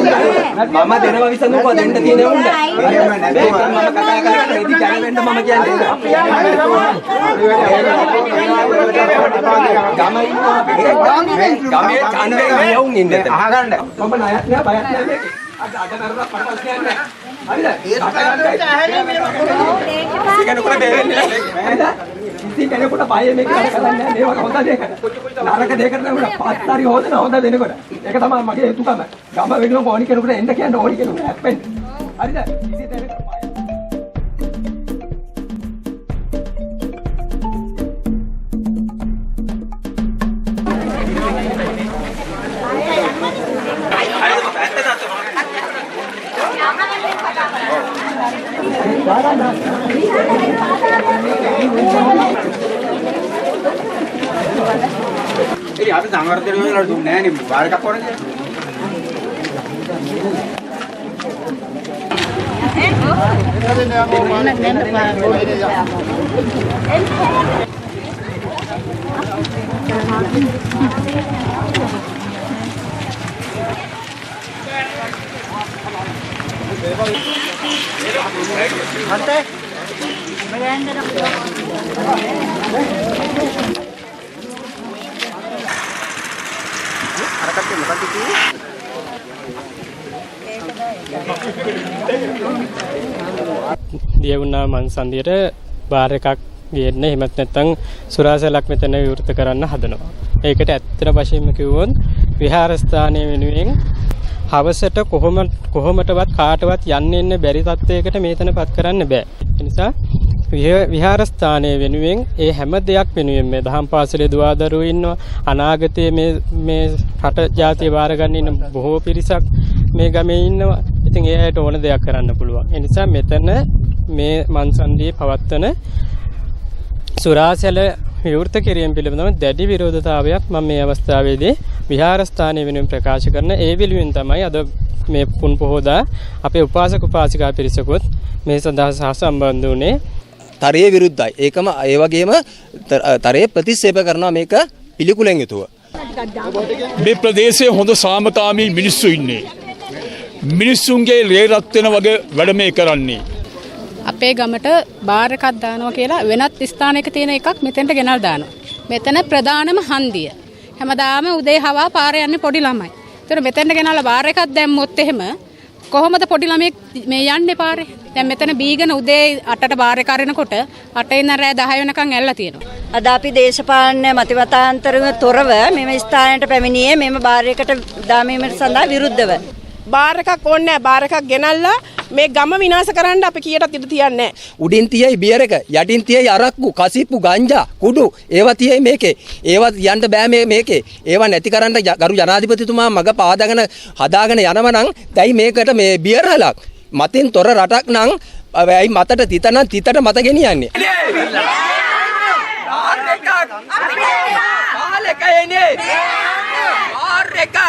මම දෙනවා විසඳුකෝ දෙන්න තියෙන උන්ට. මම කතා කරලා ඉති දැනෙන්න මම කියන්නේ. ගමේ ඡන්දේ නියුන් ඉන්නේ. අහගන්න. ඔබ ණයක් නෑ බයක් නෑ මේක. අද කරලා පටස් කියන්නේ. හරිද? කෙනෙකුට බේරෙන්නේ නැහැ. ඉතින් කෙනෙකුට බය මේක කරන්නේ නැහැ. මේක හොඳ දෙයක්. නරක දෙයකට නෙවෙයි පාත්තරි හොදන හොඳ දෙනකොට. ඒක තමයි මගේ යුතුයකම. ගම වෙනුවෙන් ඕනි කෙනෙකුට එන්න කියන්න ඕනි කෙනෙකුට හැප්පෙන්න. හරිද? ඉතින් දෙනකොට ඉතින් අපි සංවර්ධනය වල දුන්නේ නැහැ නේ බාර එකක් වරද Ante, merenda dong. අරකට මොකක්ද කිව්වේ? දියවුණා මන්සන්දියට බාර් එකක් ගේන්න එහෙමත් නැත්නම් සුරාසලක් මෙතන විවෘත කරන්න හදනවා. ඒකට ඇත්තට වශයෙන්ම කිව්වොත් විහාරස්ථානයේ වෙනුවෙන් හවසට කොහොමටවත් කාටවත් යන්න එන්න බැරි තත්වයකට මේතනපත් කරන්න බෑ. ඒ නිසා විහාරස්ථානයේ වෙනුවෙන් ඒ හැම දෙයක් වෙනුවෙන් මේ දහම් පාසලේ දුවදරුවෝ ඉන්නවා. අනාගතයේ මේ රට ජාතිය බාර ගන්න ඉන්න බොහෝ පිරිසක් මේ ගමේ ඉන්නවා. ඉතින් ඒ අයට ඕන දෙයක් කරන්න පුළුවන්. ඒ නිසා මෙතන මේ මන්සන්දියේ පවත්වන සුරාසල විවෘත කිරීම පිළිබඳව දැඩි විරෝධතාවයක් මම මේ අවස්ථාවේදී විහාරස්ථානයේ වෙනුවෙන් ප්‍රකාශ කරන ඒ වෙනුවෙන් තමයි අද මේ පුන් පොහොදා අපේ උපාසක උපාසිකා පිරිසකුත් මේ සඳහා සම්බන්ධ වුණේ. තරයේ විරුද්ධයි. ඒකම ඒ වගේම තරයේ ප්‍රතික්ෂේප කරනවා මේක පිළිකුලෙන් යුතුව. මේ ප්‍රදේශයේ හොඳ සාමකාමී මිනිස්සු ඉන්නේ. මිනිස්සුන්ගේ ලේ රත් වෙන වගේ වැඩ මේ කරන්නේ. අපේ ගමට බාර් එකක් දානවා කියලා වෙනත් ස්ථානයක තියෙන එකක් මෙතෙන්ට ගෙනල් දානවා. මෙතන ප්‍රධානම හන්දිය. හැමදාම උදේ හවා පාරේ යන්නේ පොඩි ළමයි. ඒතර මෙතෙන්ට ගෙනල්ලා බාර් එකක් දැම්මොත් එහෙම කොහොමද පොඩි ළමයෙක් මේ යන්නේ පාරේ? දැන් මෙතන බීගෙන උදේ 8ට බාර් එක අරිනකොට 8 ඉඳන් රෑ 10 වෙනකන් ඇල්ලලා තියෙනවා. අද අපි දේශපාලන මතිමතාන්තරව තොරව මෙම ස්ථානයට පැමිණියේ මෙම බාර් එකට දාමීමට සඳහා විරුද්ධව. බාර් එකක් ඕනේ නැහැ. බාර් එකක් ගෙනල්ලා මේ ගම විනාශ කරන්න අපි කීයටත් ඉඩ තියන්නේ නැහැ. උඩින් තියයි බියර් එක, යටින් තියයි අරක්කු, කසිප්පු, ගංජා, කුඩු ඒවා තියයි මේකේ. ඒවා යන්න බෑ මේකේ. ඒවා නැති කරන්න ගරු ජනාධිපතිතුමා මග පාදගෙන හදාගෙන යනව නම් දැයි මේකට මේ බියර් හලක් මතින් තොර රටක් නම් ඇයි මතට තිත නම් තිතට මත ගෙනියන්නේ. බාර් එකක්